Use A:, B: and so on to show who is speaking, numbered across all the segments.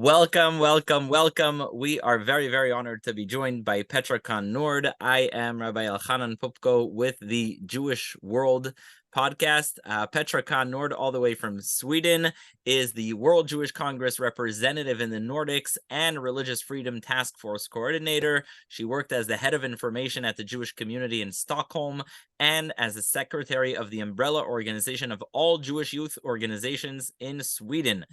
A: Welcome, welcome, welcome. We are very, very honored to be joined by Petra Kahn. I am Rabbi Elchanan Poupko with the Jewish World podcast. Petra Kahn, all the way from Sweden, is the World Jewish Congress representative in the Nordics and Religious Freedom Task Force coordinator. She worked as the head of information at the Jewish community in Stockholm and as the secretary of the umbrella organization of all Jewish youth organizations in Sweden.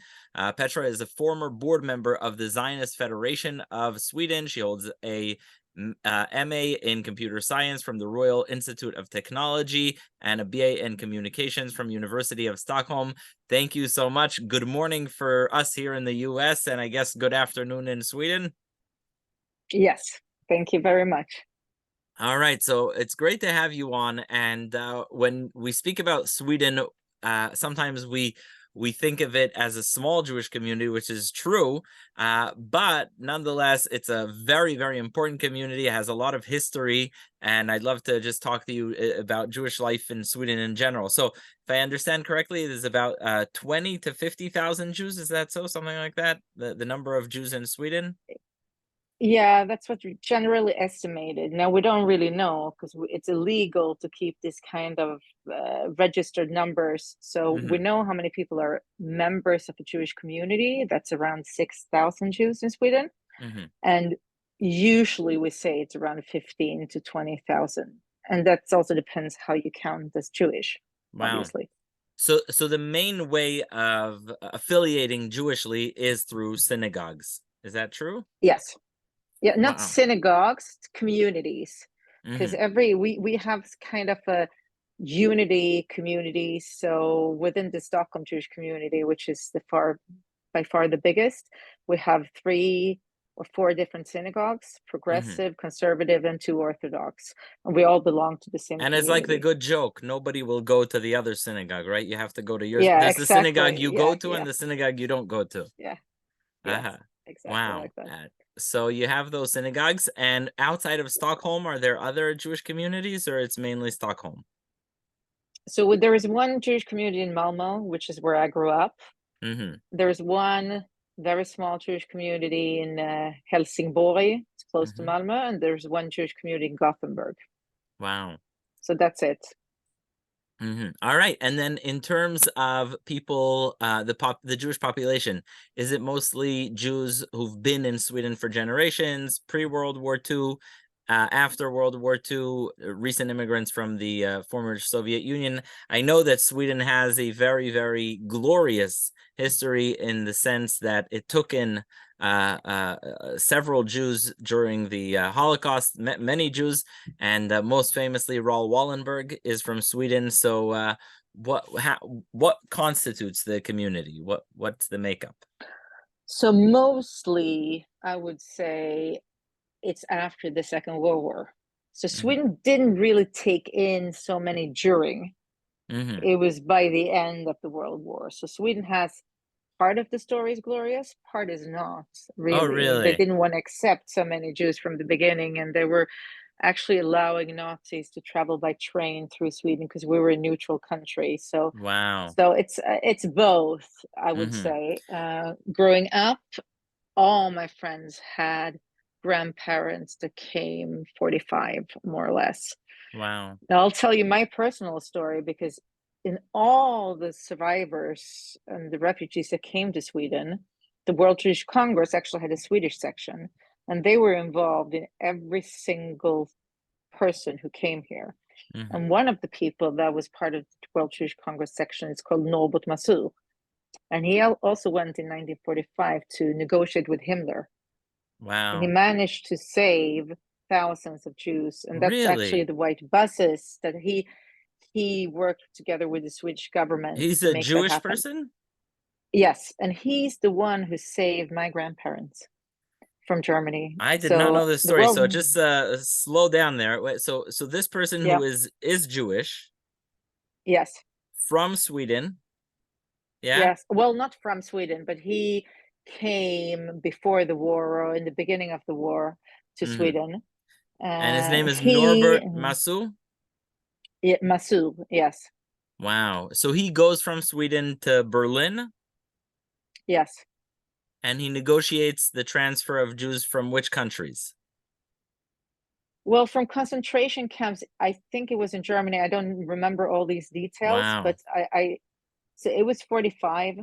A: Petra is a former board member of the Zionist Federation of Sweden. She holds a MA in computer science from the Royal Institute of Technology and a BA in communications from University of Stockholm. Thank you so much. Good morning for us here in the US, and I guess good afternoon in Sweden.
B: Yes, thank you very much.
A: All right, so it's great to have you on. And when we speak about Sweden, sometimes we think of it as a small Jewish community, which is true, but nonetheless, it's a very, very important community. It has a lot of history, and I'd love to just talk to you about Jewish life in Sweden in general. So if I understand correctly, there's about 20 to 50,000 Jews. Is that so? Something like that? The number of Jews in Sweden?
B: Yeah, that's what we generally estimated. Now, we don't really know because it's illegal to keep this kind of registered numbers. So we know how many people are members of the Jewish community. That's around 6,000 Jews in Sweden. And usually we say it's around 15 to 20,000. And that also depends how you count as Jewish, obviously.
A: So the main way of affiliating Jewishly is through synagogues. Is that true?
B: Yes. Yeah, not synagogues, communities, because we have kind of a unity community. So within the Stockholm Jewish community, which is by far the biggest, we have 3 or 4 different synagogues: progressive, conservative, and 2 Orthodox, and we all belong to the same.
A: And it's like the good joke: nobody will go to the other synagogue, right? You have to go to yours.
B: Yeah,
A: there's
B: exactly.
A: the synagogue you go to, and the synagogue you don't go to.
B: Yeah. Yes, exactly.
A: Wow.
B: Like that.
A: So you have those synagogues, and outside of Stockholm, are there other Jewish communities, or it's mainly Stockholm?
B: So there is one Jewish community in Malmo, which is where I grew up. There's one very small Jewish community in Helsingborg, it's close to Malmo, and there's one Jewish community in Gothenburg.
A: Wow.
B: So that's it.
A: All right. And then in terms of people, the Jewish population, is it mostly Jews who've been in Sweden for generations, pre-World War II, after World War II, recent immigrants from the former Soviet Union? I know that Sweden has a very, very glorious history in the sense that it took in several Jews during the Holocaust, many Jews, and most famously Raoul Wallenberg is from Sweden. So what constitutes the community? What's the makeup?
B: So mostly I would say it's after the Second World War. So Sweden didn't really take in so many during. It was by the end of the World War. So Sweden has part of the story is glorious, part is not really.
A: Oh, really?
B: They didn't want to accept so many Jews from the beginning, and they were actually allowing Nazis to travel by train through Sweden because we were a neutral country. So
A: wow.
B: So it's both, I would say. Growing up, all my friends had grandparents that came 45, more or less.
A: Wow.
B: Now, I'll tell you my personal story, because in all the survivors and the refugees that came to Sweden, the World Jewish Congress actually had a Swedish section, and they were involved in every single person who came here. And one of the people that was part of the World Jewish Congress section is called Norbert Masu. And he also went in 1945 to negotiate with Himmler.
A: Wow.
B: And he managed to save thousands of Jews. And that's actually the white buses that he worked together with the Swedish government.
A: He's a Jewish person?
B: Yes. And he's the one who saved my grandparents from Germany.
A: I did not know this story. So just slow down there. So this person who is Jewish.
B: Yes.
A: From Sweden. Yeah.
B: Yes. Well, not from Sweden, but he came before the war, or in the beginning of the war, to Sweden.
A: And his name is Norbert Masu?
B: Yeah, Masu, yes.
A: Wow. So he goes from Sweden to Berlin?
B: Yes.
A: And he negotiates the transfer of Jews from which countries?
B: Well, from concentration camps, I think it was in Germany. I don't remember all these details,
A: Wow.
B: but so it was 45.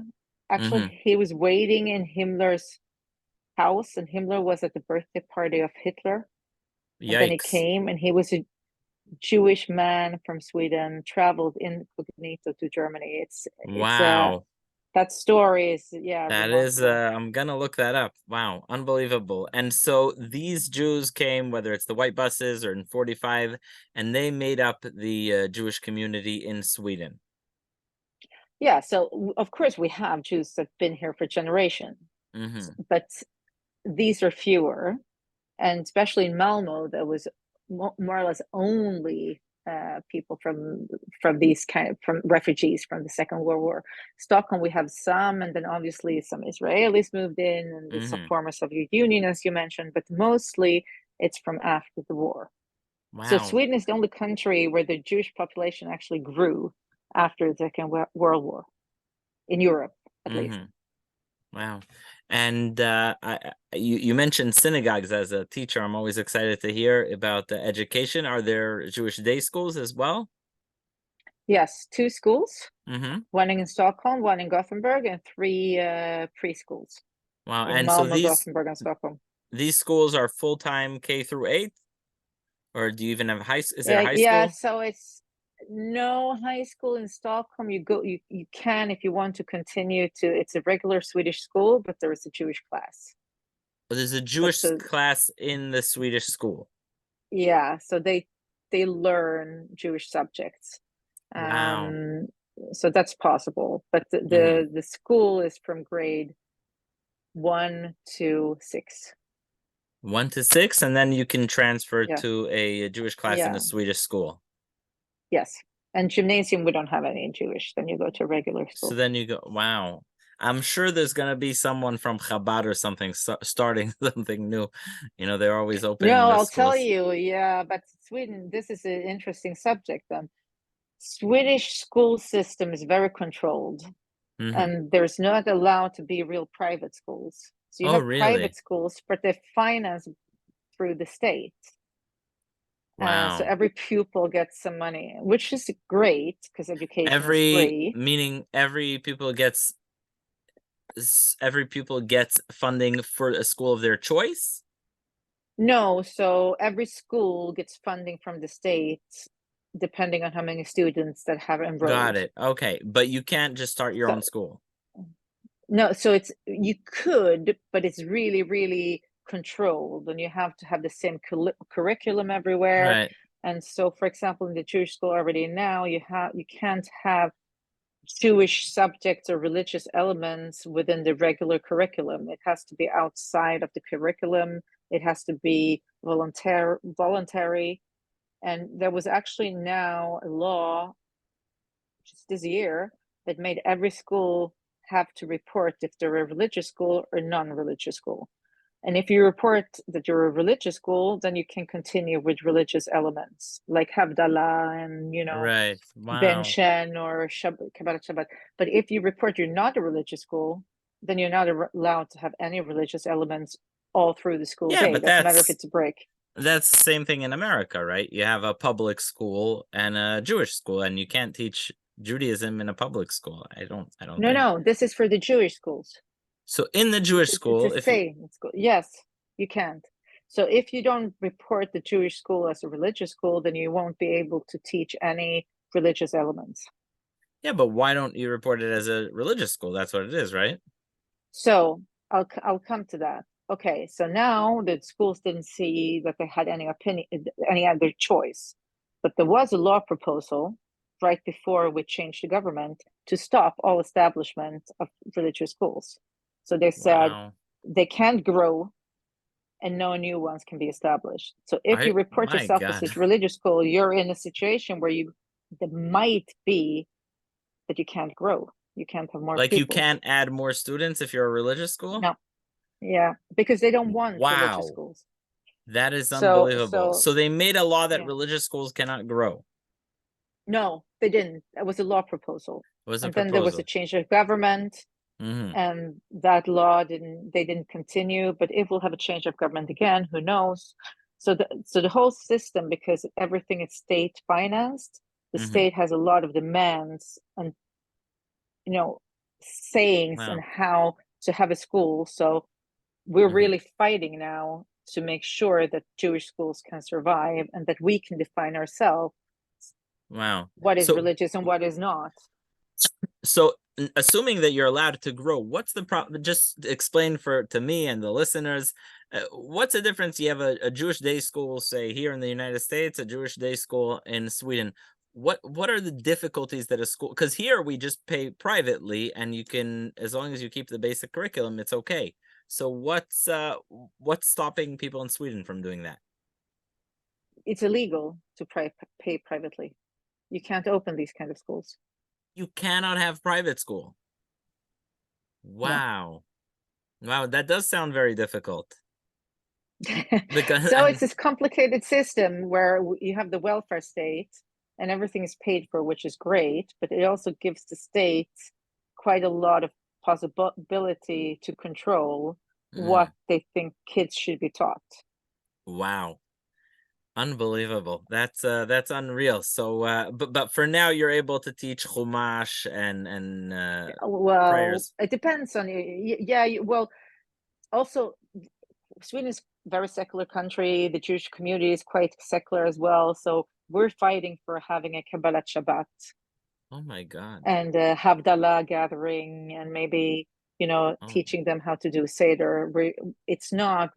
B: Actually,
A: Mm-hmm.
B: he was waiting in Himmler's house, and Himmler was at the birthday party of Hitler. And then he
A: Yikes.
B: came, and he was a Jewish man from Sweden, traveled incognito to Germany. It's
A: Wow.
B: that story is, yeah,
A: That is,
B: remarkable.
A: I'm gonna look that up. Wow, unbelievable. And so these Jews came, whether it's the white buses or in 45, and they made up the Jewish community in Sweden.
B: Yeah, so of course we have Jews that've been here for generations,
A: Mm-hmm.
B: but these are fewer, and especially in Malmo, there was more or less only people from these kind of from refugees from the Second World War. Stockholm, we have some, and then obviously some Israelis moved in, and the
A: Mm-hmm.
B: former Soviet Union, as you mentioned, but mostly it's from after the war. So
A: Wow.
B: Sweden is the only country where the Jewish population actually grew after the Second World War, in Europe at least.
A: Mm-hmm. Wow. And you mentioned synagogues as a teacher. I'm always excited to hear about the education. Are there Jewish day schools as well?
B: Yes, 2 schools,
A: Mm-hmm.
B: one in Stockholm, one in Gothenburg, and 3 preschools
A: Wow.
B: in
A: And so
B: Malmo,
A: these
B: Gothenburg, and Stockholm.
A: these schools are full-time K through 8, or do you even have is there high
B: Yeah,
A: school?
B: so it's no high school in Stockholm. You can, if you want to continue to, it's a regular Swedish school, but there is a Jewish class.
A: There's a
B: But
A: Jewish
B: so
A: class in the Swedish school.
B: yeah, so they learn Jewish subjects.
A: Wow.
B: Um, so that's possible. But
A: Hmm.
B: the school is from grade 1 to 6.
A: 1 to 6, and then you can transfer
B: Yeah,
A: to a Jewish class in a
B: yeah,
A: Swedish school.
B: yes. And gymnasium, we don't have any in Jewish. Then you go to a regular
A: So
B: school.
A: then you go, wow. I'm sure there's gonna be someone from Chabad or something starting something new. They're always opening
B: No,
A: the
B: I'll tell
A: schools.
B: you, yeah, but Sweden, this is an interesting subject then. Swedish school system is very controlled,
A: Hmm.
B: and there's not allowed to be real private schools. So you
A: Oh,
B: have
A: really?
B: private schools, but they're financed through the state. So
A: Wow.
B: every pupil gets some money, which is great because education is free.
A: Meaning every pupil gets funding for a school of their choice?
B: No, so every school gets funding from the state, depending on how many students that have
A: Got
B: enrolled.
A: it. Okay, but you can't just start your
B: So
A: own school.
B: no, so it's you could, but it's really, really controlled, and you have to have the same curriculum everywhere.
A: Right.
B: And so, for example, in the Jewish school already now, you can't have Jewish subjects or religious elements within the regular curriculum. It has to be outside of the curriculum. It has to be voluntary. And there was actually now a law just this year that made every school have to report if they're a religious school or non-religious school. And if you report that you're a religious school, then you can continue with religious elements like Havdalah and,
A: Right. Wow.
B: Benchen or Kabbalah Shabbat. But if you report you're not a religious school, then you're not allowed to have any religious elements all through the school
A: Yeah,
B: day.
A: but
B: Doesn't matter if it's a break.
A: that's the same thing in America, right? You have a public school and a Jewish school, and you can't teach Judaism in a public school. I don't
B: No,
A: think.
B: no, this is for the Jewish schools.
A: So in the Jewish
B: It's the
A: school, if you
B: same. Yes, you can't. So if you don't report the Jewish school as a religious school, then you won't be able to teach any religious elements.
A: yeah, but why don't you report it as a religious school? That's what it is, right?
B: So I'll come to that. Okay, so now the schools didn't see that they had any opinion, any other choice, but there was a law proposal right before we changed the government to stop all establishment of religious schools. So they said
A: Wow.
B: they can't grow and no new ones can be established. So if you report
A: My
B: yourself as a
A: God.
B: religious school, you're in a situation where there might be that you can't grow. You can't have more
A: Like you
B: pupils.
A: can't add more students if you're a religious school?
B: No, yeah, because they don't want religious
A: Wow.
B: schools.
A: That is
B: So,
A: unbelievable.
B: so
A: So they made a law that
B: yeah,
A: religious schools cannot grow.
B: no, they didn't. That was a law proposal,
A: It was a
B: and then there was a
A: proposal.
B: change of government,
A: Mm-hmm.
B: and that law didn't continue. But if we'll have a change of government again, who knows? So the whole system, because everything is state financed, the
A: Mm-hmm.
B: state has a lot of demands and sayings and
A: Wow.
B: how to have a school. So we're
A: Mm-hmm.
B: really fighting now to make sure that Jewish schools can survive and that we can define ourselves
A: Wow.
B: what is
A: So
B: religious and what is not.
A: So, assuming that you're allowed to grow, what's the problem? Just explain to me and the listeners, what's the difference? You have a Jewish day school, say here in the United States, a Jewish day school in Sweden. What are the difficulties that a school? Because here we just pay privately, and you can, as long as you keep the basic curriculum, it's okay. So what's stopping people in Sweden from doing that?
B: It's illegal to pay privately. You can't open these kind of schools.
A: You cannot have private school.
B: No.
A: Wow, wow, that does sound very difficult. Because
B: So it's this complicated system where you have the welfare state and everything is paid for, which is great, but it also gives the state quite a lot of possibility to control what they think kids should be taught.
A: Wow. Unbelievable. That's unreal. So but for now you're able to teach Chumash and
B: Well,
A: prayers.
B: it depends on you. Yeah, well, also Sweden is a very secular country. The Jewish community is quite secular as well. So we're fighting for having a Kabbalat Shabbat
A: Oh my God.
B: and a Havdalah gathering, and maybe
A: Oh,
B: teaching them how to do Seder. It's not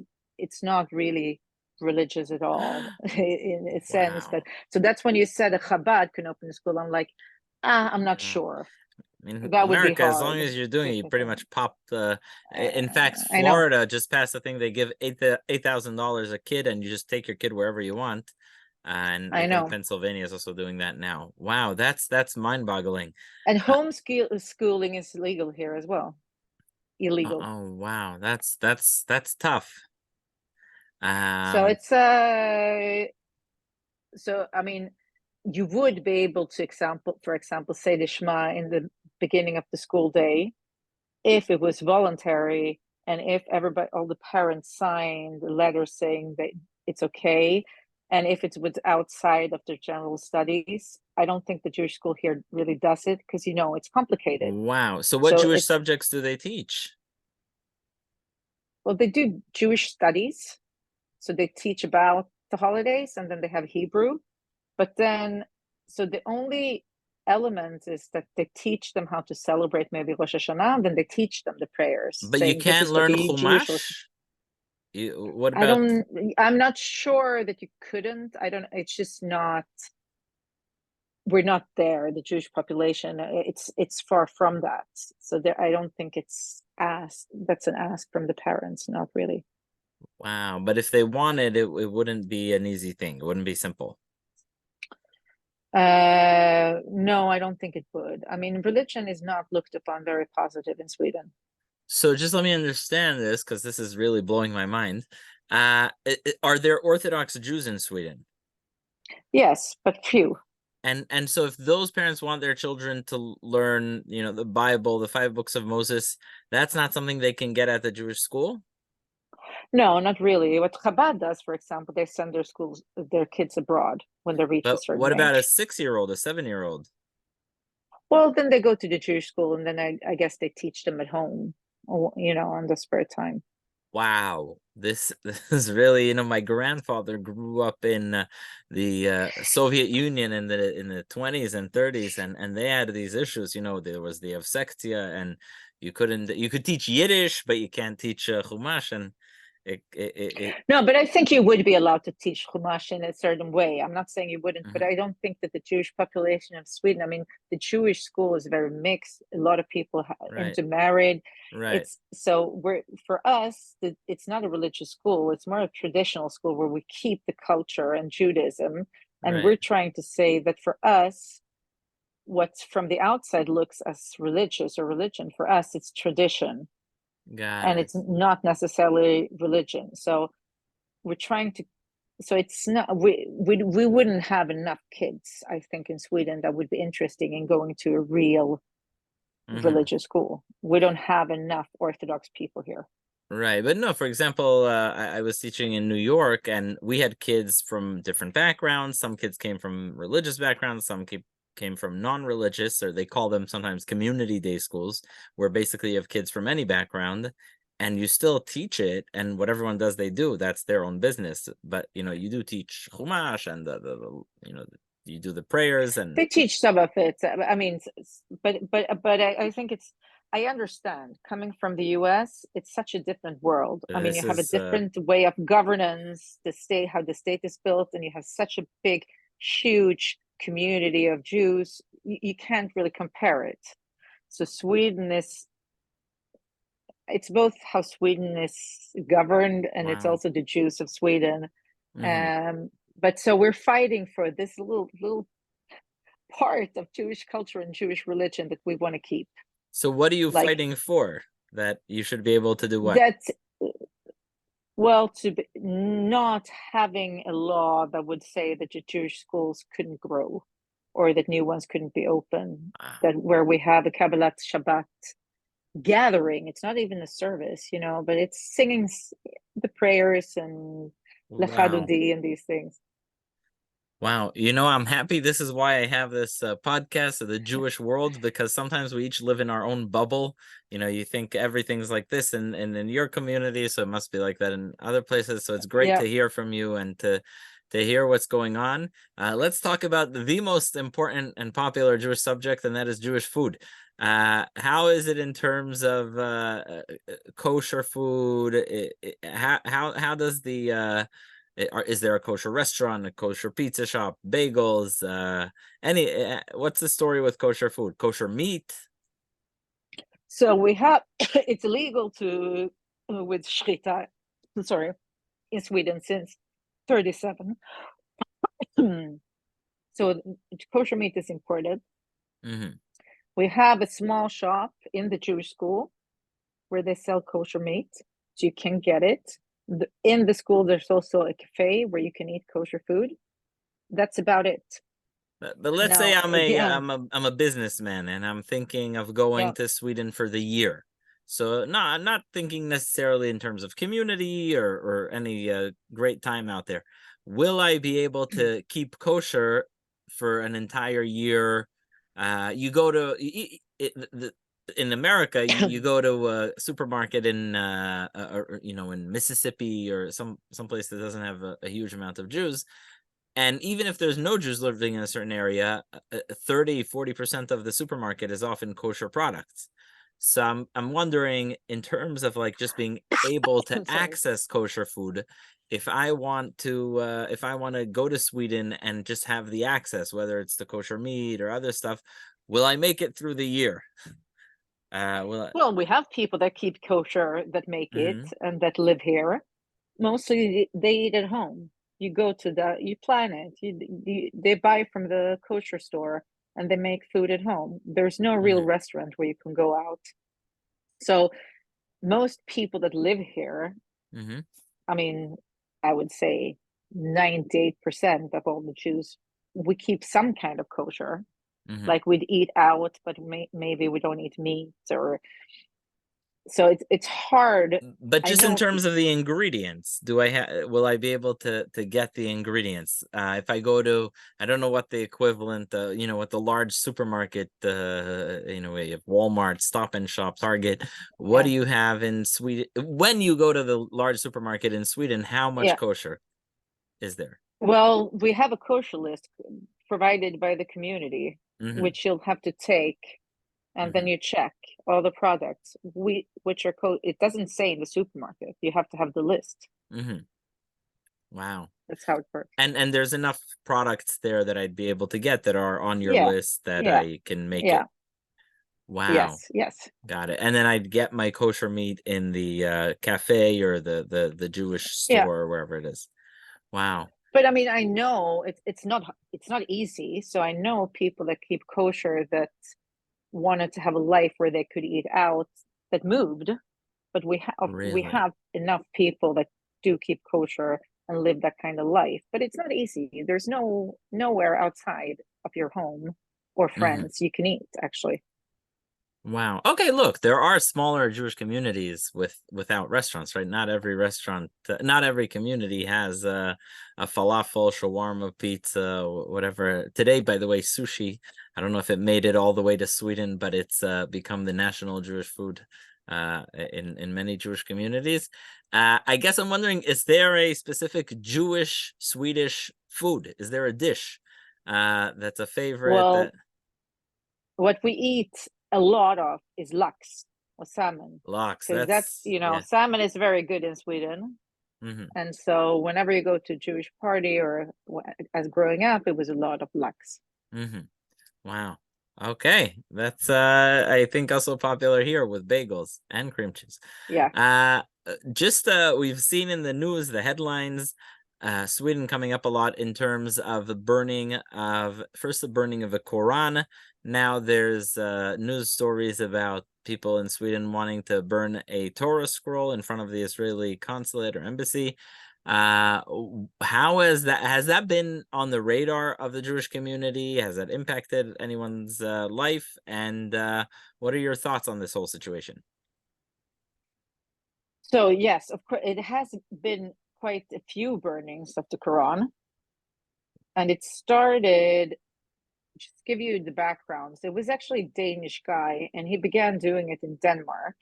B: really religious at all in a sense that.
A: wow.
B: So that's when you said a Chabad can open a school. I'm like, I'm not
A: Yeah.
B: sure.
A: In
B: That would be
A: America, as long
B: hard
A: as you're doing
B: to
A: it, you pretty
B: contain.
A: much pop the. In fact,
B: I know.
A: Florida just passed a thing. They give $8,000 a kid, and you just take your kid wherever you want. And I
B: I
A: think
B: know.
A: Pennsylvania is also doing that now. Wow, that's mind-boggling.
B: And
A: Uh,
B: homeschooling is legal here as well. Illegal.
A: oh wow, that's tough.
B: So
A: Um,
B: it's so I mean, you would be able to for example, say the Shema in the beginning of the school day if it was voluntary and if everybody, all the parents signed a letter saying that it's okay, and if it was outside of their general studies. I don't think the Jewish school here really does it because it's complicated.
A: wow. So what
B: So
A: Jewish
B: it's
A: subjects do they teach?
B: well, they do Jewish studies, so they teach about the holidays, and then they have Hebrew. But then, so the only element is that they teach them how to celebrate maybe Rosh Hashanah, and then they teach them the prayers,
A: But you
B: saying this
A: can't
B: is what
A: learn
B: the Jewish Rosh.
A: Chumash? What about
B: I'm not sure that you couldn't. I don't. It's just not. We're not there. The Jewish population. It's far from that. So there, I don't think it's asked. That's an ask from the parents. Not really.
A: wow, but if they wanted it, it wouldn't be an easy thing. It wouldn't be simple.
B: No, I don't think it would. I mean, religion is not looked upon very positive in Sweden.
A: So just let me understand this because this is really blowing my mind. Are there Orthodox Jews in Sweden?
B: Yes, but few.
A: And so if those parents want their children to learn, the Bible, the five books of Moses, that's not something they can get at the Jewish school?
B: No, not really. What Chabad does, for example, they send their kids abroad when they reach a
A: But
B: certain
A: what about a
B: age.
A: 6-year-old, a 7-year-old?
B: Well, then they go to the Jewish school, and then I guess they teach them at home, on the spare time.
A: Wow, this is really, my grandfather grew up in the Soviet Union in the 20s and 30s, and they had these issues. There was the Avsektia, and you could teach Yiddish, but you can't teach Chumash, and it
B: No, but I think you would be allowed to teach Chumash in a certain way. I'm not saying you wouldn't, but
A: mhm,
B: I don't think that the Jewish population of Sweden, I mean, the Jewish school is very mixed. A lot of people
A: right,
B: intermarried.
A: right,
B: It's so for us, it's not a religious school. It's more a traditional school where we keep the culture and Judaism. And
A: right.
B: we're trying to say that for us, what's from the outside looks as religious or religion, for us, it's tradition
A: Got
B: and
A: it.
B: it's not necessarily religion. So we're trying to it's not we wouldn't have enough kids, I think, in Sweden that would be interesting in going to a real religious school. We don't have enough Orthodox people here.
A: Right. But no, for example, I was teaching in New York, and we had kids from different backgrounds. Some kids came from religious backgrounds, some came from non-religious, or they call them sometimes community day schools, where basically you have kids from any background, and you still teach it, and what everyone does, they do. That's their own business. But, you do teach Chumash, and you do the prayers, and
B: They teach some of it. I mean, but I think I understand coming from the US, it's such a different world. I mean, you
A: this
B: have a
A: is
B: different way of governance, how the state is built, and you have such a big, huge community of Jews. You can't really compare it. So Sweden it's both how Sweden is governed, and it's
A: wow.
B: also the Jews of Sweden.
A: Hmm.
B: But so we're fighting for this little part of Jewish culture and Jewish religion that we want to keep.
A: So what are you
B: Like
A: fighting for? That you should be able to do what?
B: that, well, not having a law that would say that the Jewish schools couldn't grow or that new ones couldn't be open,
A: Ah,
B: that where we have a Kabbalat Shabbat gathering. It's not even a service, but it's singing the prayers and
A: wow.
B: Lechadodi and these things.
A: Wow. I'm happy this is why I have this podcast of the Jewish world, because sometimes we each live in our own bubble. You think everything's like this in your community, so it must be like that in other places. So it's great
B: Yeah.
A: to hear from you and to hear what's going on. Let's talk about the most important and popular Jewish subject, and that is Jewish food. How is it in terms of kosher food? How does the is there a kosher restaurant, a kosher pizza shop, bagels, what's the story with kosher food? Kosher meat?
B: So we have, it's illegal to, with Shrita, sorry, in Sweden since 37. So kosher meat is imported.
A: Mm-hmm.
B: We have a small shop in the Jewish school where they sell kosher meat, so you can get it. In the school, there's also a cafe where you can eat kosher food. That's about it.
A: But let's say
B: Now,
A: I'm a businessman, and I'm thinking of going
B: yeah.
A: to Sweden for the year. So no, I'm not thinking necessarily in terms of community or any great time out there. Will I be able to keep kosher for an entire year? You go to in America, you go to a supermarket in Mississippi or some place that doesn't have a huge amount of Jews. And even if there's no Jews living in a certain area, 30-40% of the supermarket is often kosher products. So I'm wondering, in terms of like just being able to
B: Sorry.
A: access kosher food, if I want to go to Sweden and just have the access, whether it's the kosher meat or other stuff, will I make it through the year? Will I?
B: Well, we have people that keep kosher that make it
A: Mhm.
B: and that live here. Mostly they eat at home. You go to you plan it. They buy from the kosher store and they make food at home. There's no real
A: Mhm.
B: restaurant where you can go out. So most people that live here,
A: Mhm.
B: I mean, I would say 98% of all the Jews, we keep some kind of kosher.
A: Mhm.
B: Like we'd eat out, but maybe we don't eat meat, or so it's hard.
A: But
B: I
A: just in
B: know.
A: terms of the ingredients, will I be able to get the ingredients? If I go to, I don't know what the equivalent, what the large supermarket, we have Walmart, Stop and Shop, Target. What
B: Yeah,
A: do you have in Sweden? When you go to the large supermarket in Sweden, how much
B: yeah.
A: kosher is there?
B: Well, we have a kosher list provided by the community,
A: Mm-hmm.
B: which you'll have to take, and then
A: Mm-hmm.
B: you check all the products which are it doesn't say in the supermarket. You have to have the list.
A: Mm-hmm. Wow.
B: That's how it works.
A: And there's enough products there that I'd be able to get that are on your
B: Yeah,
A: list that
B: yeah,
A: I can make
B: yeah.
A: it. Wow.
B: Yes, yes,
A: Got it. And then I'd get my kosher meat in the cafe or the Jewish
B: yeah.
A: store or wherever it is. Wow.
B: But I mean, I know it's not easy. So I know people that keep kosher that wanted to have a life where they could eat out that moved, but we
A: Really?
B: have enough people that do keep kosher and live that kind of life. But it's not easy. There's nowhere outside of your home or
A: Hmm.
B: friends you can eat, actually.
A: Wow. Okay, look, there are smaller Jewish communities without restaurants, right? Not every restaurant, not every community has a falafel, shawarma, pizza, whatever. Today, by the way, sushi. I don't know if it made it all the way to Sweden, but it's become the national Jewish food in many Jewish communities. I guess I'm wondering, is there a specific Jewish Swedish food? Is there a dish that's a favorite that
B: Well, what we eat a lot of is lax or salmon,
A: locks?
B: because that's,
A: That's yeah.
B: salmon is very good in Sweden.
A: Mm-hmm.
B: And so whenever you go to a Jewish party, or as growing up, it was a lot of lax.
A: Mm-hmm. Wow. Okay. That's I think also popular here with bagels and cream cheese.
B: Yeah.
A: Just we've seen in the news the headlines, Sweden coming up a lot in terms of the burning of the Quran. Now there's news stories about people in Sweden wanting to burn a Torah scroll in front of the Israeli consulate or embassy. How has that been on the radar of the Jewish community? Has that impacted anyone's life? And what are your thoughts on this whole situation?
B: So yes, of course, it has been quite a few burnings of the Quran, and it started. Just give you the background. So it was actually a Danish guy, and he began doing it in Denmark,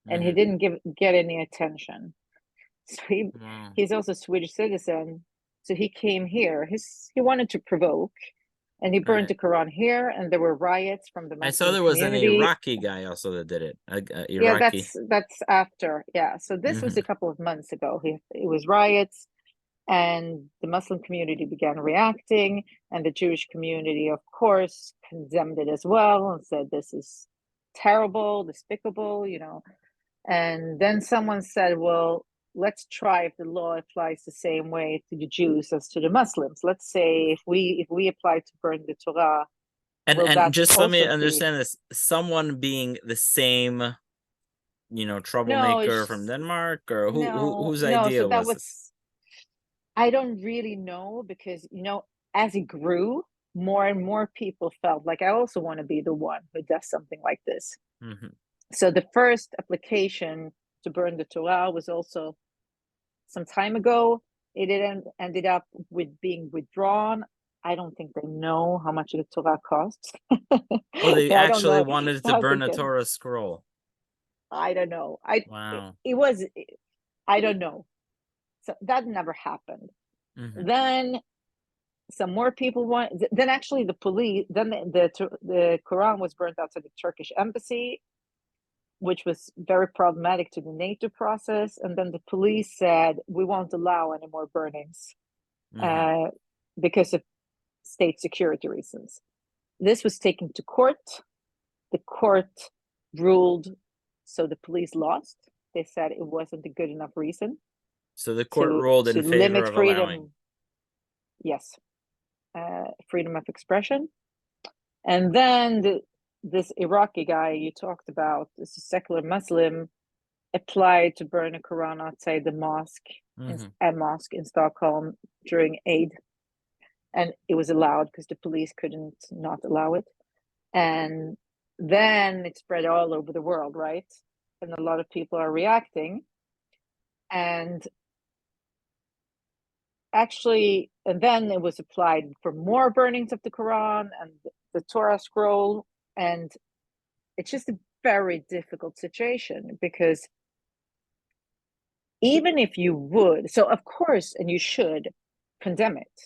B: and he
A: Mm-hmm.
B: didn't get any attention. So
A: Wow.
B: he's also a Swedish citizen. So he came here. He wanted to provoke, and he burned
A: Right.
B: the Quran here, and there were riots from the
A: I saw
B: Muslim
A: there was an
B: community.
A: Iraqi guy also that did it.
B: Yeah,
A: Iraqi.
B: that's after. Yeah, so this was
A: Mm-hmm.
B: a couple of months ago. It was riots, and the Muslim community began reacting, and the Jewish community, of course, condemned it as well and said this is terrible, despicable, And then someone said, well, let's try if the law applies the same way to the Jews as to the Muslims. Let's say if we apply to burn the Torah, will
A: And
B: that
A: just let me
B: also be?
A: understand this. Someone being the same,
B: No,
A: troublemaker from Denmark, or
B: no,
A: whose
B: no. So
A: idea
B: that
A: was this?
B: was, I don't really know, because as it grew, more and more people felt like I also want to be the one who does something like this.
A: Mm-hmm.
B: So the first application to burn the Torah was also some time ago. It ended up with being withdrawn. I don't think they know how much the Torah costs.
A: Oh, they
B: I don't
A: actually
B: know
A: wanted to
B: how they
A: burn a
B: can.
A: Torah scroll.
B: I don't know.
A: Wow.
B: It was. I don't know. So that never happened.
A: Mm-hmm.
B: Then some more people want. Then actually the police. Then the Quran was burnt outside the Turkish embassy, which was very problematic to the NATO process. And then the police said, we won't allow any more burnings
A: Mm-hmm.
B: uh, because of state security reasons. This was taken to court. The court ruled, so the police lost. They said it wasn't a good enough reason
A: So the court
B: to
A: ruled in
B: to
A: favor
B: limit
A: of allowing.
B: freedom. Yes, freedom of expression. And then this Iraqi guy you talked about, this secular Muslim, applied to burn a Quran outside the mosque,
A: Mm-hmm.
B: a mosque in Stockholm during Eid, and it was allowed because the police couldn't not allow it. And then it spread all over the world, right? And a lot of people are reacting. And actually, and then it was applied for more burnings of the Quran and the Torah scroll. And it's just a very difficult situation, because even if you would, so of course, and you should condemn it,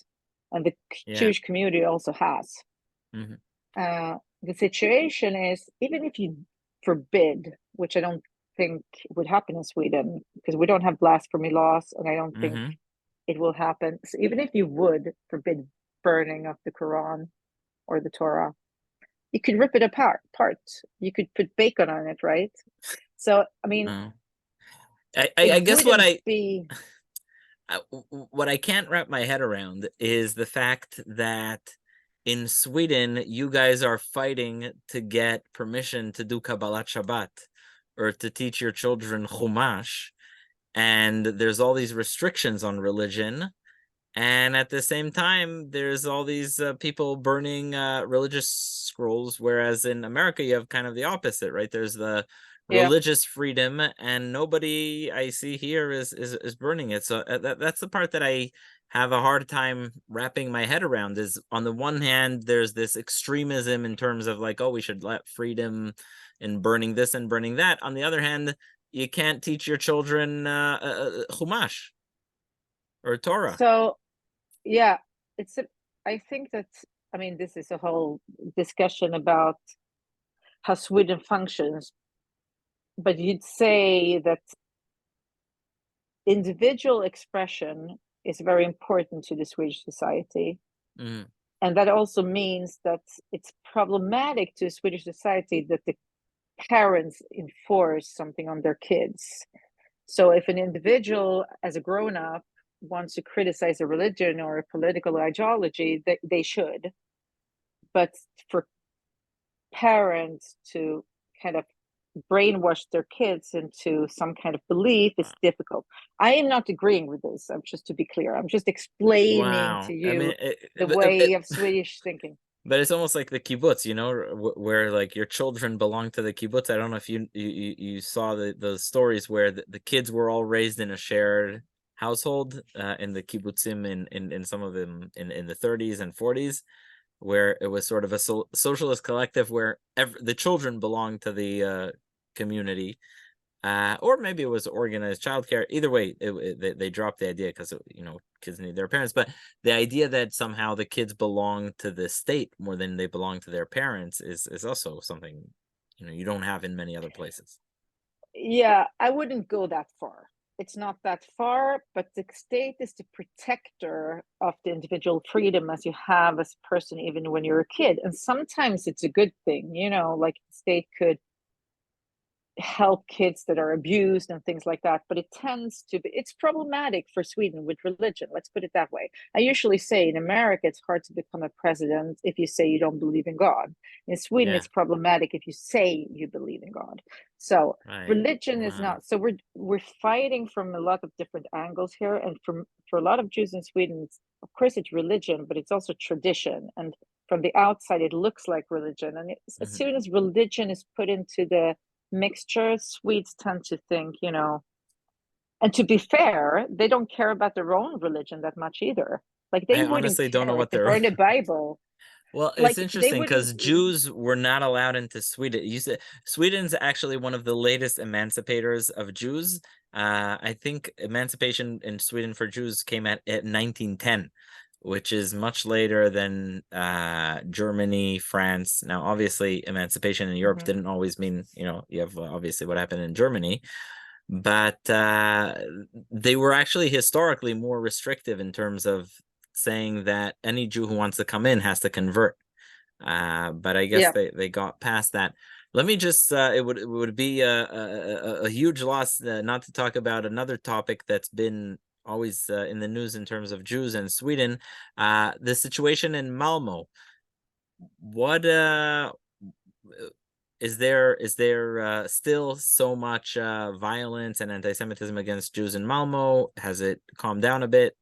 B: and the
A: Yeah.
B: Jewish community also has.
A: Mm-hmm.
B: The situation is, even if you forbid, which I don't think would happen in Sweden, because we don't have blasphemy laws, and I don't think
A: Mm-hmm.
B: it will happen. So even if you would forbid burning of the Quran or the Torah, you could rip it apart. You could put bacon on it, right? So, I mean,
A: Oh.
B: it
A: I guess
B: wouldn't be.
A: what I can't wrap my head around is the fact that in Sweden, you guys are fighting to get permission to do Kabbalat Shabbat or to teach your children Chumash, and there's all these restrictions on religion, And at the same time, there's all these people burning religious scrolls, whereas in America, you have kind of the opposite, right? There's the
B: Yeah.
A: religious freedom, and nobody I see here is burning it. So that's the part that I have a hard time wrapping my head around. Is on the one hand, there's this extremism in terms of like, oh, we should let freedom in burning this and burning that. On the other hand, you can't teach your children Chumash or Torah.
B: So yeah, I think that, I mean, this is a whole discussion about how Sweden functions, but you'd say that individual expression is very important to the Swedish society.
A: Mm.
B: And that also means that it's problematic to Swedish society that the parents enforce something on their kids. So if an individual, as a grown-up, wants to criticize a religion or a political ideology, they should. But for parents to kind of brainwash their kids into some kind of belief is difficult. I am not agreeing with this. I'm just, to be clear, I'm just explaining
A: Wow.
B: to
A: I
B: you
A: mean,
B: the way of Swedish thinking.
A: but it's almost like the kibbutz, where like your children belong to the kibbutz. I don't know if you saw the stories where the kids were all raised in a shared household in the kibbutzim in some of them in the 30s and 40s, where it was sort of a socialist collective where the children belonged to the community. Or maybe it was organized childcare. Either way, they dropped the idea because kids need their parents. But the idea that somehow the kids belong to the state more than they belong to their parents is also something you don't have in many other places.
B: Yeah, I wouldn't go that far. It's not that far, but the state is the protector of the individual freedom as you have as a person, even when you're a kid. And sometimes it's a good thing, like the state could help kids that are abused and things like that, but it tends to be, it's problematic for Sweden with religion, let's put it that way. I usually say in America it's hard to become a president if you say you don't believe in God. In Sweden
A: Yeah.
B: it's problematic if you say you believe in God. So
A: Right.
B: religion is
A: Wow.
B: not, so we're fighting from a lot of different angles here. And for a lot of Jews in Sweden, of course it's religion, but it's also tradition. And from the outside it looks like religion, and as soon as religion is put into the mixture, Swedes tend to think, and to be fair, they don't care about their own religion that much either. Like they
A: I
B: wouldn't
A: honestly don't know
B: care if
A: what
B: they
A: they're.
B: burn the Bible.
A: Well, it's
B: Like they
A: interesting
B: wouldn't.
A: because Jews were not allowed into Sweden. You said Sweden's actually one of the latest emancipators of Jews. I think emancipation in Sweden for Jews came at 1910, which is much later than Germany, France. Now, obviously, emancipation in Europe
B: Mhm.
A: didn't always mean, you have obviously what happened in Germany, but they were actually historically more restrictive in terms of saying that any Jew who wants to come in has to convert. But I guess
B: Yeah.
A: they got past that. Let me just it would be a huge loss not to talk about another topic that's been always in the news in terms of Jews and Sweden, the situation in Malmo. What is there still so much violence and anti-Semitism against Jews in Malmo? Has it calmed down a bit?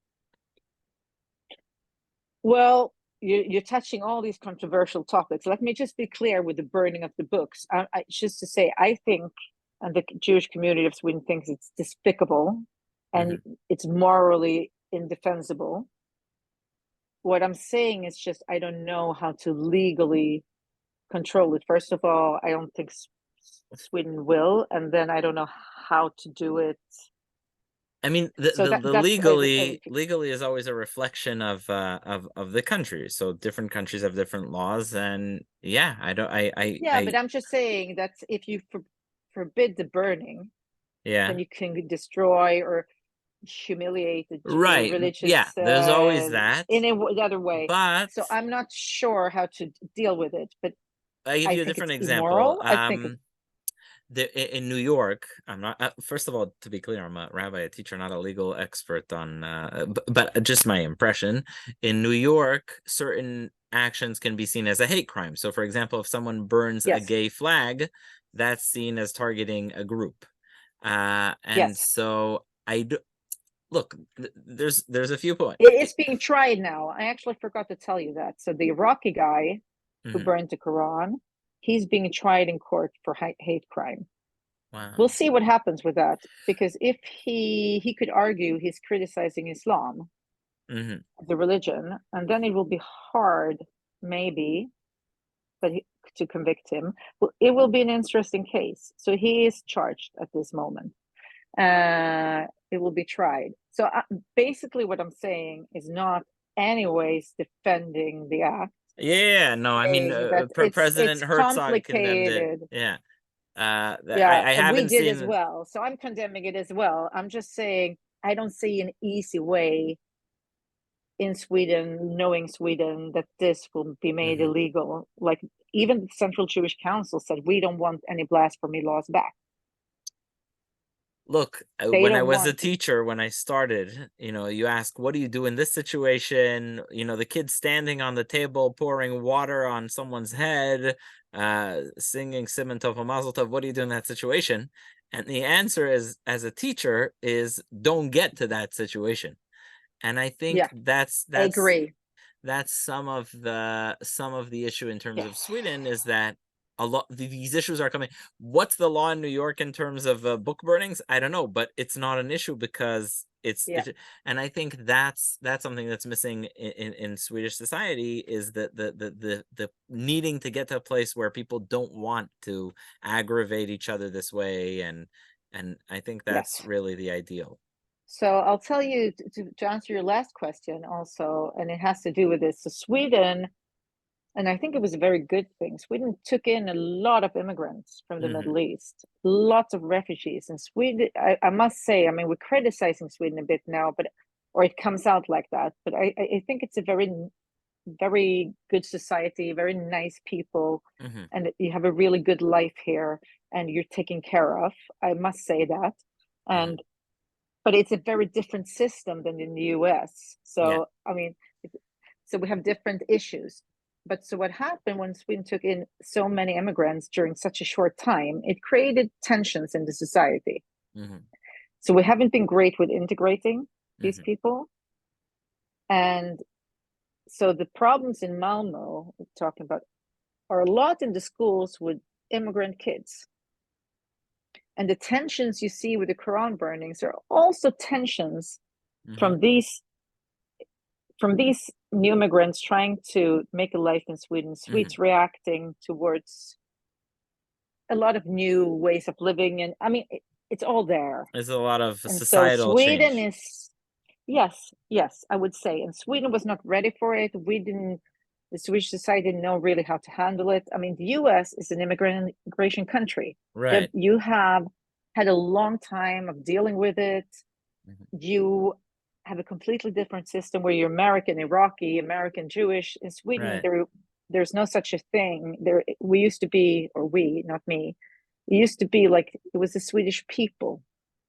B: Well, you're touching all these controversial topics. Let me just be clear with the burning of the books. Just to say, I think, and the Jewish community of Sweden thinks it's despicable and
A: Mhm.
B: it's morally indefensible. What I'm saying is just I don't know how to legally control it. First of all, I don't think Sweden will, and then I don't know how to do it.
A: I mean, the,
B: So
A: the the
B: that's
A: legally is always a reflection of the country. So different countries have different laws, and yeah, I don't,
B: yeah, but I'm just saying that if you forbid the burning,
A: yeah,
B: then you can destroy or humiliate the
A: right, yeah.
B: religious
A: There's always that,
B: in the other way.
A: but
B: So I'm not sure how to deal with it, but
A: I give
B: I
A: you a
B: think
A: different
B: it's
A: example.
B: immoral. I think it's
A: In New York, I'm not. First of all, to be clear, I'm a rabbi, a teacher, not a legal expert on. But just my impression. In New York, certain actions can be seen as a hate crime. So, for example, if someone burns a
B: yes,
A: gay flag, that's seen as targeting a group. And
B: yes.
A: so I do. look, there's a few points.
B: It's being tried now. I actually forgot to tell you that. So the Iraqi guy who burned the Quran, he's being tried in court for hate crime.
A: Wow.
B: We'll see what happens with that, because if he could argue he's criticizing Islam, the religion, and then it will be hard, maybe, but to convict him. Well, it will be an interesting case. So he is charged at this moment. It will be tried. So basically what I'm saying is not anyways defending the act.
A: Yeah, no, I mean, President
B: it's
A: Herzog condemned it.
B: complicated.
A: Yeah.
B: I
A: haven't
B: we did
A: seen
B: as well. So I'm condemning it as well. I'm just saying I don't see an easy way in Sweden, knowing Sweden, that this will be made illegal. Like even the Central Jewish Council said, we don't want any blasphemy laws back.
A: Look, when I was a teacher, when I started, you ask, what do you do in this situation? The kid standing on the table, pouring water on someone's head, singing Siman Tov Mazel Tov. What do you do in that situation? And the answer is, as a teacher, is don't get to that situation. And I think that's
B: I agree.
A: That's some of the issue in terms of Sweden, is that a lot these issues are coming. What's the law in New York in terms of book burnings? I don't know, but it's not an issue because and I think that's something that's missing in Swedish society, is that the needing to get to a place where people don't want to aggravate each other this way, and I think that's really the ideal.
B: So I'll tell you, to answer your last question also, and it has to do with this. So Sweden, and I think it was a very good thing, Sweden took in a lot of immigrants from the Middle East, lots of refugees. And Sweden, I must say, I mean, we're criticizing Sweden a bit now, or it comes out like that. But I think it's a very, very good society, very nice people, and you have a really good life here, and you're taken care of. I must say that. And but it's a very different system than in the US. So, I mean, so we have different issues. But so what happened when Sweden took in so many immigrants during such a short time, it created tensions in the society. So we haven't been great with integrating these people. And so the problems in Malmo, we're talking about, are a lot in the schools with immigrant kids. And the tensions you see with the Quran burnings are also tensions from these new immigrants trying to make a life in Sweden. Swedes reacting towards a lot of new ways of living, and I mean, it's all there.
A: There's a lot of societal
B: so Sweden
A: change.
B: Is yes, I would say, and Sweden was not ready for it. The Swedish society didn't know really how to handle it. I mean, the US is an immigration country.
A: Right.
B: You have had a long time of dealing with it. You have a completely different system where you're American, Iraqi, American, Jewish. In Sweden, there's no such a thing. We used to be, or we, not me, it used to be like it was the Swedish people,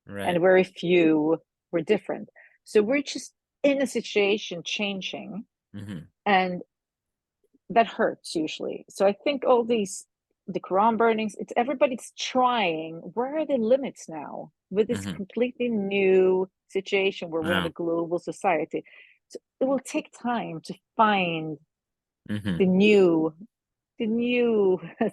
B: and very few were different. So we're just in a situation changing, and that hurts usually. So I think all the Quran burnings, everybody's trying. Where are the limits now with this completely new situation where we're in a global society? So it will take time to find the new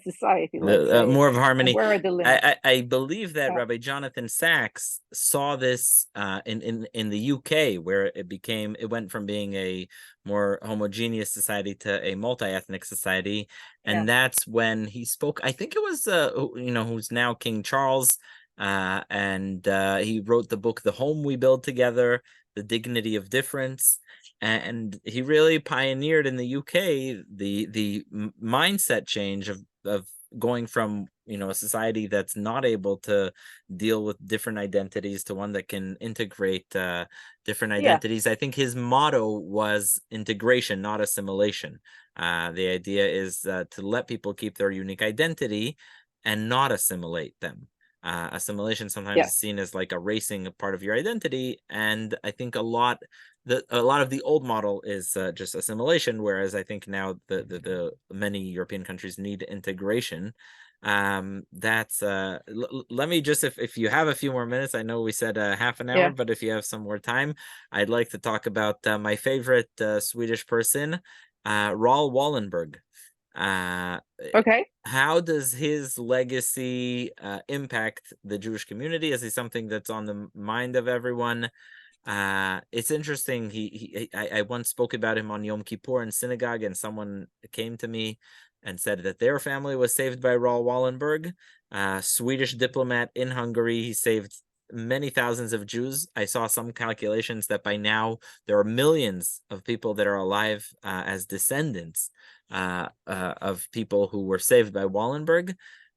B: society, let's say.
A: More of harmony.
B: And where are the limits?
A: I believe that Rabbi Jonathan Sachs saw this in the UK, where it went from being a more homogeneous society to a multi-ethnic society, and that's when he spoke. I think it was who's now King Charles, and he wrote the book "The Home We Build Together: The Dignity of Difference." And he really pioneered in the UK the mindset change of going from a society that's not able to deal with different identities to one that can integrate different identities. I think his motto was integration, not assimilation. The idea is to let people keep their unique identity and not assimilate them. Assimilation sometimes is seen as like erasing a part of your identity, and I think a lot of the old model is just assimilation, whereas I think now the many European countries need integration. That's let me just, if you have a few more minutes, I know we said half an hour,
B: Yeah.
A: but if you have some more time, I'd like to talk about my favorite Swedish person, Raoul Wallenberg.
B: Okay.
A: How does his legacy impact the Jewish community? Is he something that's on the mind of everyone? It's interesting. I once spoke about him on Yom Kippur in synagogue, and someone came to me and said that their family was saved by Raoul Wallenberg, Swedish diplomat in Hungary. He saved many thousands of Jews. I saw some calculations that by now there are millions of people that are alive as descendants of people who were saved by Wallenberg.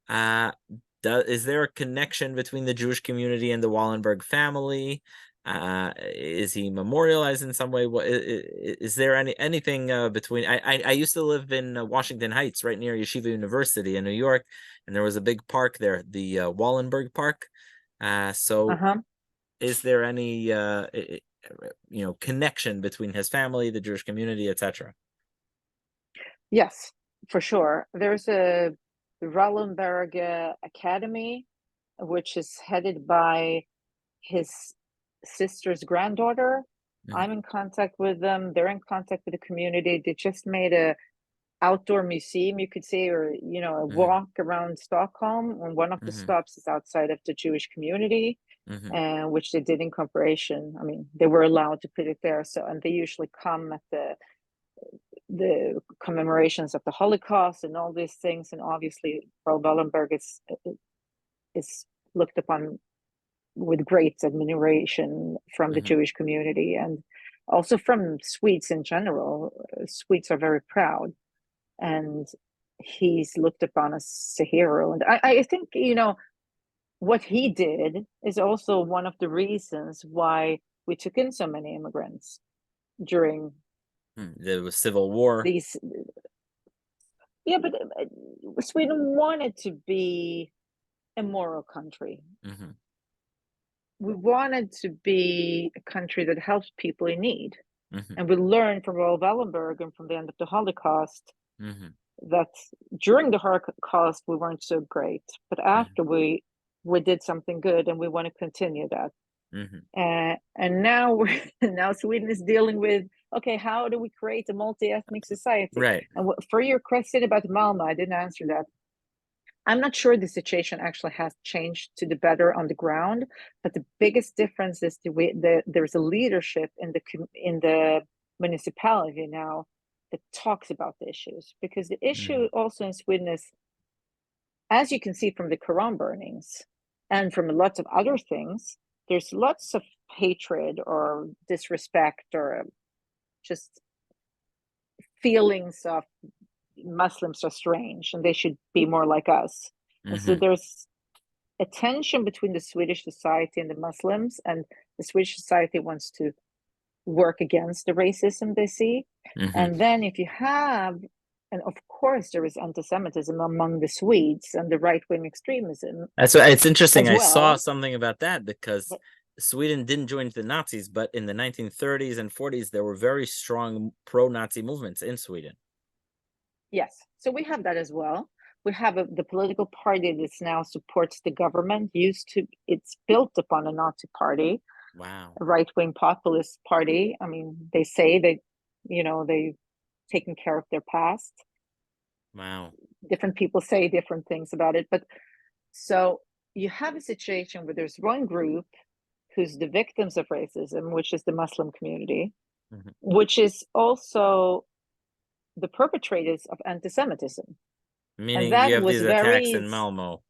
A: Is there a connection between the Jewish community and the Wallenberg family? Is he memorialized in some way? Is there anything between? I used to live in Washington Heights, right near Yeshiva University in New York, and there was a big park there, the Wallenberg Park. So is there any connection between his family, the Jewish community, etc.?
B: Yes, for sure. There's a Wallenberg Academy, which is headed by his sister's granddaughter. I'm in contact with them. They're in contact with the community. They just made a outdoor museum, you could say, or a walk around Stockholm. And one of the stops is outside of the Jewish community, and which they did in cooperation. I mean, they were allowed to put it there. So, and they usually come at the commemorations of the Holocaust and all these things. And obviously, Raoul Wallenberg is looked upon with great admiration from the Jewish community and also from Swedes in general. Swedes are very proud, and he's looked upon as a hero. And I think, what he did is also one of the reasons why we took in so many immigrants during
A: There was civil war.
B: these. Yeah, but Sweden wanted to be a moral country. We wanted to be a country that helps people in need. And we learned from Raoul Wallenberg and from the end of the Holocaust that during the Holocaust we weren't so great, but after we did something good, and we want to continue that. And now now Sweden is dealing with, okay, how do we create a multi-ethnic society?
A: Right.
B: And for your question about Malmo, I didn't answer that. I'm not sure the situation actually has changed to the better on the ground, but the biggest difference is the way there's a leadership in the municipality now that talks about the issues. Because the issue also in Sweden is, as you can see from the Quran burnings and from lots of other things, there's lots of hatred or disrespect or just feelings of Muslims are strange and they should be more like us. And so there's a tension between the Swedish society and the Muslims, and the Swedish society wants to work against the racism they see. And then if you have, and of course there is anti-Semitism among the Swedes and the right-wing extremism.
A: That's why it's interesting.
B: Well.
A: I saw something about that because Sweden didn't join the Nazis, but in the 1930s and 40s, there were very strong pro-Nazi movements in Sweden.
B: Yes, so we have that as well. We have the political party that now supports the government. It's built upon a Nazi party.
A: Wow.
B: A right-wing populist party. I mean, they say they've taken care of their past.
A: Wow.
B: Different people say different things about it. But so you have a situation where there's one group who's the victims of racism, which is the Muslim community, which is also the perpetrators of anti-Semitism.
A: Meaning you have these attacks in Malmo.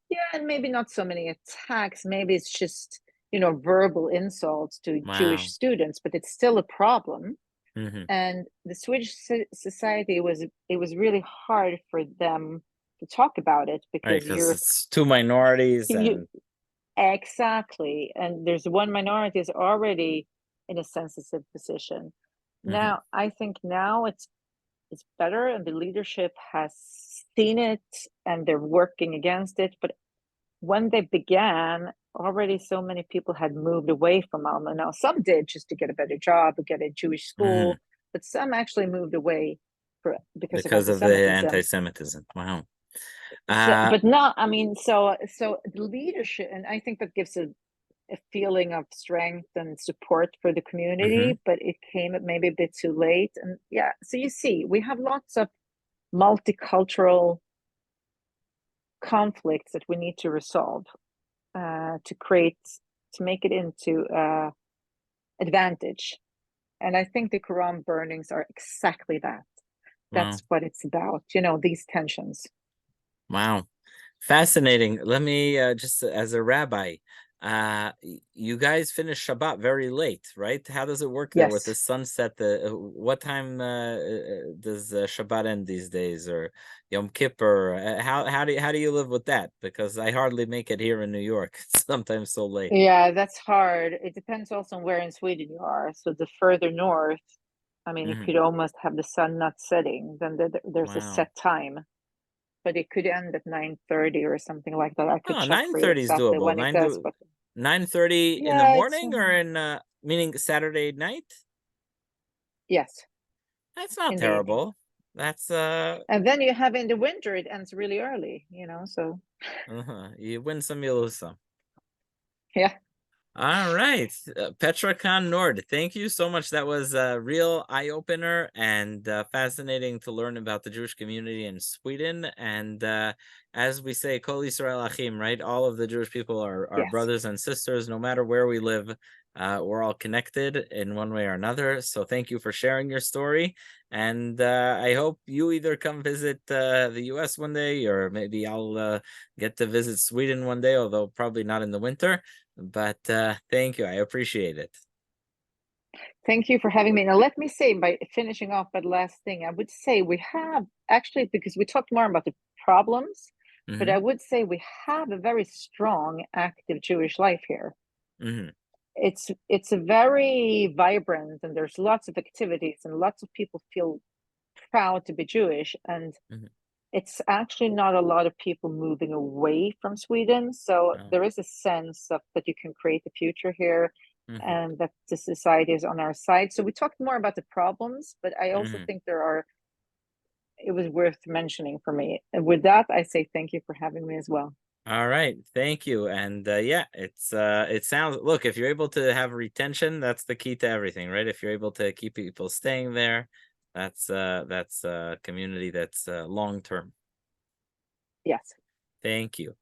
B: Yeah, and maybe not so many attacks. Maybe it's just, verbal insults to Jewish students, but it's still a problem. And the Swedish society it was really hard for them to talk about it because
A: it's two minorities.
B: Exactly. And there's one minority is already in a sensitive position. Now, I think now it's better, and the leadership has seen it and they're working against it. But when they began, already so many people had moved away from Malmo. Now, some did just to get a better job or get a Jewish school, but some actually moved away because of
A: the anti-Semitism. Wow.
B: But not, I mean, so the leadership, and I think that gives a feeling of strength and support for the community, but it came maybe a bit too late. And yeah, so you see, we have lots of multicultural conflicts that we need to resolve to make it into advantage. And I think the Quran burnings are exactly that.
A: Wow.
B: That's what it's about, these tensions.
A: Wow. Fascinating. Let me just as a rabbi, you guys finish Shabbat very late, right? How does it work there with
B: Yes.
A: the sunset? What time does Shabbat end these days, or Yom Kippur? How do you live with that? Because I hardly make it here in New York. It's sometimes so late.
B: Yeah, that's hard. It depends also on where in Sweden you are. So the further north, I mean, you could almost have the sun not setting, then there's a
A: Wow.
B: set time, but it could end at 9:30 or something like that. I could
A: Oh,
B: check for you
A: 9:30 is
B: exactly
A: doable.
B: when it does, but
A: 9:30 in the
B: yeah, it's
A: morning, or in meaning Saturday night?
B: yes,
A: That's not
B: in the evening.
A: terrible. That's
B: And then you have in the winter, it ends really early, so
A: you win some, you lose some.
B: yeah.
A: All right, Petra Kahn Nord, thank you so much. That was a real eye opener and fascinating to learn about the Jewish community in Sweden. And as we say, Kol Yisrael Achim, right? All of the Jewish people are
B: Yes.
A: brothers and sisters, no matter where we live. We're all connected in one way or another. So thank you for sharing your story. And I hope you either come visit the US one day, or maybe I'll get to visit Sweden one day, although probably not in the winter. But thank you. I appreciate it.
B: Thank you for having me. Now, let me say, by finishing off that last thing, I would say we have actually, because we talked more about the problems, but
A: Mm-hmm.
B: I would say we have a very strong, active Jewish life here.
A: Mm-hmm.
B: It's a very vibrant, and there's lots of activities, and lots of people feel proud to be Jewish. And
A: Mm-hmm.
B: it's actually not a lot of people moving away from Sweden. So
A: Oh.
B: there is a sense of that you can create a future here,
A: Mm-hmm.
B: and that the society is on our side. So we talked more about the problems, but I also
A: Mm-hmm.
B: think it was worth mentioning for me. And with that, I say thank you for having me as well.
A: All right. Thank you. And yeah, it sounds, look, if you're able to have retention, that's the key to everything, right? If you're able to keep people staying there, that's a community that's long term.
B: Yes.
A: Thank you.